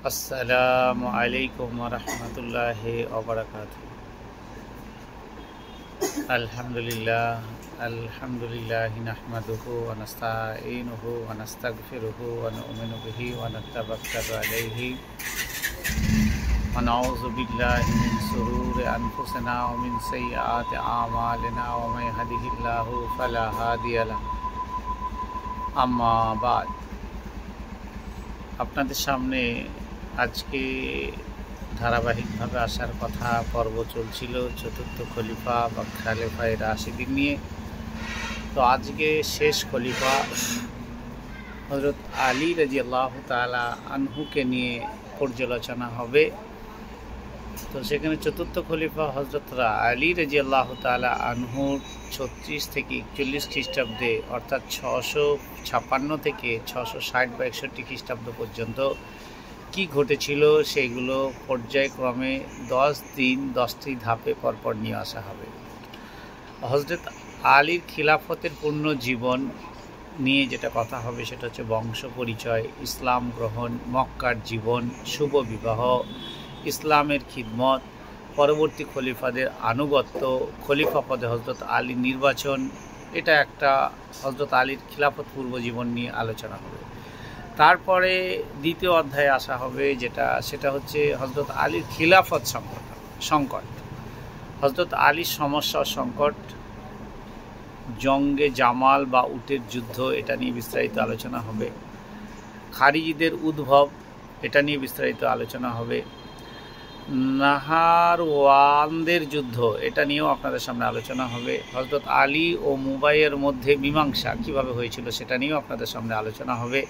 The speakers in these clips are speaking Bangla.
আসসালামু আলাইকুম ওয়া রাহমাতুল্লাহি ওয়া বারাকাতুহু। আলহামদুলিল্লাহি নাহমাদুহু ওয়া নাস্তাঈনুহু ওয়া নাস্তাগফিরুহু ওয়া নু'মিনু বিহি ওয়া নাতাওয়াক্কালু আলাইহি ওয়া নাউযু বিল্লাহি মিন শুরুরি আনফুসিনা ওয়া মিন সাইয়্যাতি আমালিনা ওয়া মান ইয়াহদিহিল্লাহু ফালা হাদিয়া লাহু। আম্মা বা'দ। আপনাদের সামনে আজকে ধারাবাহিকভাবে আসার কথা পর্ব চলছিল চতুর্থ খলিফা বা খালেফায়ে রাশিদিন নিয়ে। তো আজকে শেষ খলিফা হযরত আলী রাদিয়াল্লাহু তাআলা আনহুকে নিয়ে পর্যালোচনা হবে। তো সেখানে চতুর্থ খলিফা হযরত আলী রাদিয়াল্লাহু তাআলা আনহুর 36 থেকে 41 খ্রিস্টাব্দে অর্থাৎ 656 থেকে 660 বা 61 খ্রিস্টাব্দ পর্যন্ত কি ঘটেছিল সেগুলো পর্যায়ক্রমে 10 দিন 10টি ধাপে পরপর নিয়ে আসা হবে। হযরত আলীর খিলাফতের পূর্ণ জীবন নিয়ে যেটা কথা হবে সেটা হচ্ছে বংশ পরিচয়, ইসলাম গ্রহণ, মক্কার জীবন, শুভ বিবাহ, ইসলামের খিদমত, পরবর্তী খলিফাদের আনুগত্য, খলিফা পদে হযরত আলীর নির্বাচন। এটা একটা হযরত আলীর খিলাফত পূর্ব জীবন নিয়ে আলোচনা হবে। তারপরে দ্বিতীয় অধ্যায়ে আসা হবে সেটা হচ্ছে হযরত আলীর খিলাফত সংকট, হযরত আলীর সমস্যা সংকট, জঙ্গে জামাল বা উটের যুদ্ধ, এটা নিয়ে বিস্তারিত আলোচনা হবে। খারিজিদের উদ্ভব, এটা নিয়ে বিস্তারিত আলোচনা হবে। নাহারওয়ানদের যুদ্ধ, এটা নিয়েও আপনাদের সামনে আলোচনা হবে। হযরত আলী ও মুবাইয়ের মধ্যে মীমাংসা কিভাবে হয়েছিল সেটা নিয়েও আপনাদের সামনে আলোচনা হবে।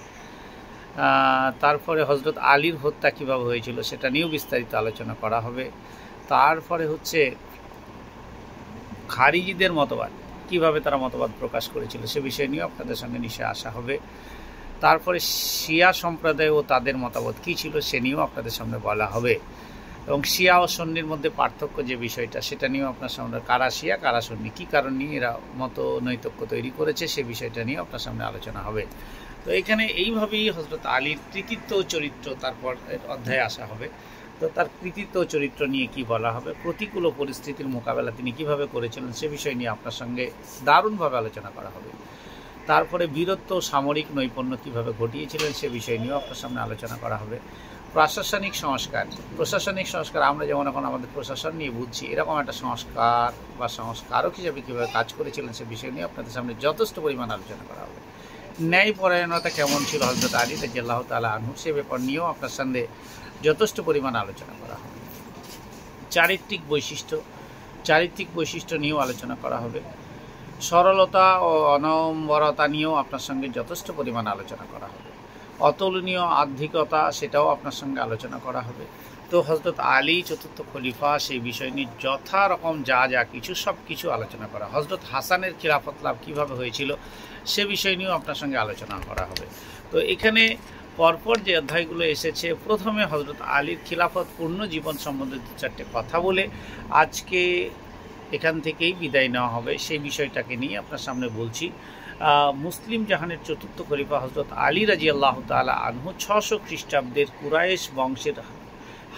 তারপরে হযরত আলীর হত্যা কিভাবে হয়েছিল সেটা নিয়েও বিস্তারিত আলোচনা করা হবে। তারপরে হচ্ছে খারিজিদের মতবাদ, কিভাবে তারা মতবাদ প্রকাশ করেছিল সে বিষয় নিয়েও আপনাদের সঙ্গে নিশ্চয় আসা হবে। তারপরে শিয়া সম্প্রদায় ও তাদের মতামত কী ছিল সে নিয়েও আপনাদের সামনে বলা হবে। এবং শিয়া ও সুন্নির মধ্যে পার্থক্য যে বিষয়টা সেটা নিয়েও আপনার সামনে, কারা শিয়া কারা সুন্নি, কী কারণ নিয়ে এরা মত নৈতক্য তৈরি করেছে সে বিষয়টা নিয়ে আপনার সামনে আলোচনা হবে। তো এখানে এইভাবেই হযরত আলীর কৃতিত্ব ও চরিত্র তারপর অধ্যায়ে আসা হবে। তো তার কৃতিত্ব ও চরিত্র নিয়ে কি বলা হবে, প্রতিকূল পরিস্থিতির মোকাবেলা তিনি কিভাবে করেছিলেন সে বিষয় নিয়ে আপনার সঙ্গে দারুণভাবে আলোচনা করা হবে। তারপরে বীরত্ব ও সামরিক নৈপুণ্য কীভাবে ঘটিয়েছিলেন সে বিষয় নিয়েও আপনার সামনে আলোচনা করা হবে। প্রশাসনিক সংস্কার, আমরা যেমন এখন আমাদের প্রশাসন নিয়ে বুঝছি, এরকম একটা সংস্কার বা সংস্কারক হিসেবে কীভাবে কাজ করেছিলেন সে বিষয় নিয়ে আপনাদের সামনে যথেষ্ট পরিমাণ আলোচনা করা হবে। ন্যায়পরায়ণতা কেমন ছিল হযরত আলী রাদিয়াল্লাহু তাআলা আনহু সে ব্যাপার নিয়েও আপনার সামনে যথেষ্ট পরিমাণ আলোচনা করা হবে। চারিত্রিক বৈশিষ্ট্য নিয়েও আলোচনা করা হবে। সরলতা ও অনম্বরতা নিয়েও আপনার সঙ্গে যথেষ্ট পরিমাণ আলোচনা করা হবে। অতুলনীয় আধ্যাত্মিকতা, সেটাও আপনার সঙ্গে আলোচনা করা হবে। তো হযরত আলী চতুর্থ খলিফা সেই বিষয় নিয়ে যথারকম যা কিছু সব কিছু আলোচনা করা। হযরত হাসানের খিলাফত লাভ কীভাবে হয়েছিল সে বিষয় নিয়েও আপনার সঙ্গে আলোচনা করা হবে। তো এখানে পরপর যে অধ্যায়গুলো এসেছে, প্রথমে হযরত আলীর খিলাফত পূর্ণ জীবন সম্বন্ধে 2-4টে কথা বলে আজকে এখান থেকেই বিদায় নেওয়া হবে। সেই বিষয়টাকে নিয়ে আপনার সামনে বলছি। মুসলিম জাহানের চতুর্থ খলিফা হযরত আলী রাদিয়াল্লাহু তাআলা আনহু 600 খ্রিস্টাব্দের কুরাইশ বংশের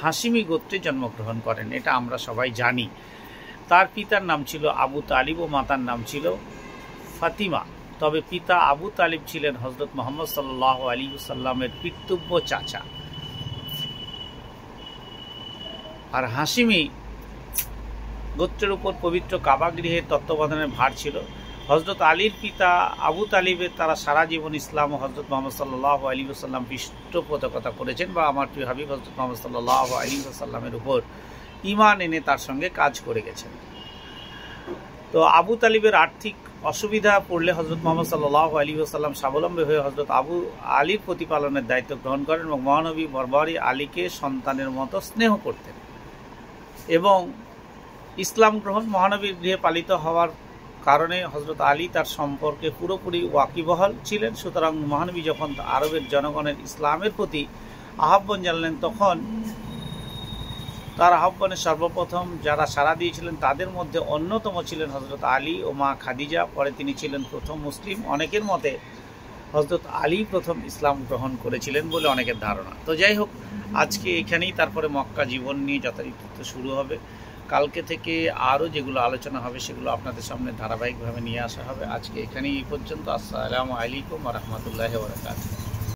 হাশিমি গোত্রে জন্মগ্রহণ করেন, এটা আমরা সবাই জানি। তার পিতার নাম ছিল আবু তালিব ও মাতার নাম ছিল ফাতিমা। তবে পিতা আবু তালিব ছিলেন হযরত মুহাম্মদ সাল্লাল্লাহু আলাইহি ওয়াসাল্লামের পিতৃব্য চাচা। আর হাশিমি গোত্রের উপর পবিত্র কাবা গৃহের তত্ত্বাবধানের ভার ছিল। হযরত আলীর পিতা আবু তালিবের তারা সারা জীবন ইসলাম ও হযরত মুহাম্মদ সাল্লাল্লাহু আলাইহি ওয়াসাল্লাম পৃষ্ঠপোষকতা করেছেন বা আমার প্রিয় হাবিব হযরত মুহাম্মদ সাল্লাল্লাহু আলাইহি ওয়াসাল্লামের উপর ঈমান এনে তার সঙ্গে কাজ করে গেছেন। তো আবু তালিবের আর্থিক অসুবিধা পড়লে হযরত মুহাম্মদ সাল্লাল্লাহু আলাইহি ওয়াসাল্লাম স্বাবলম্বী হয়ে হযরত আবু আলীর প্রতিপালনের দায়িত্ব গ্রহণ করেন এবং মহানবী বরাবরই আলীকে সন্তানের মতো স্নেহ করতেন এবং ইসলাম গ্রহণ মহানবীর গৃহে পালিত হওয়ার কারণে হযরত আলী তার সম্পর্কে পুরোপুরি ওয়াকিবহাল ছিলেন। সুতরাং মহানবী যখন আরবের জনগণের ইসলামের প্রতি আহ্বান জানালেন তখন তার আহ্বানে সর্বপ্রথম যারা সাড়া দিয়েছিলেন তাদের মধ্যে অন্যতম ছিলেন হযরত আলী ও মা খাদিজা। পরে তিনি ছিলেন প্রথম মুসলিম। অনেকের মতে হযরত আলী প্রথম ইসলাম গ্রহণ করেছিলেন বলে অনেকের ধারণা। তো যাই হোক, আজকে এখানেই তারপরে মক্কা জীবন নিয়ে যথারীতি শুরু হবে। কালকে থেকে আরও যেগুলো আলোচনা হবে সেগুলো আপনাদের সামনে ধারাবাহিকভাবে নিয়ে আসা হবে। আজকে এখানেই এই পর্যন্ত। আসসালামু আলাইকুম ওয়া রাহমাতুল্লাহি ওয়া বারাকাতুহু।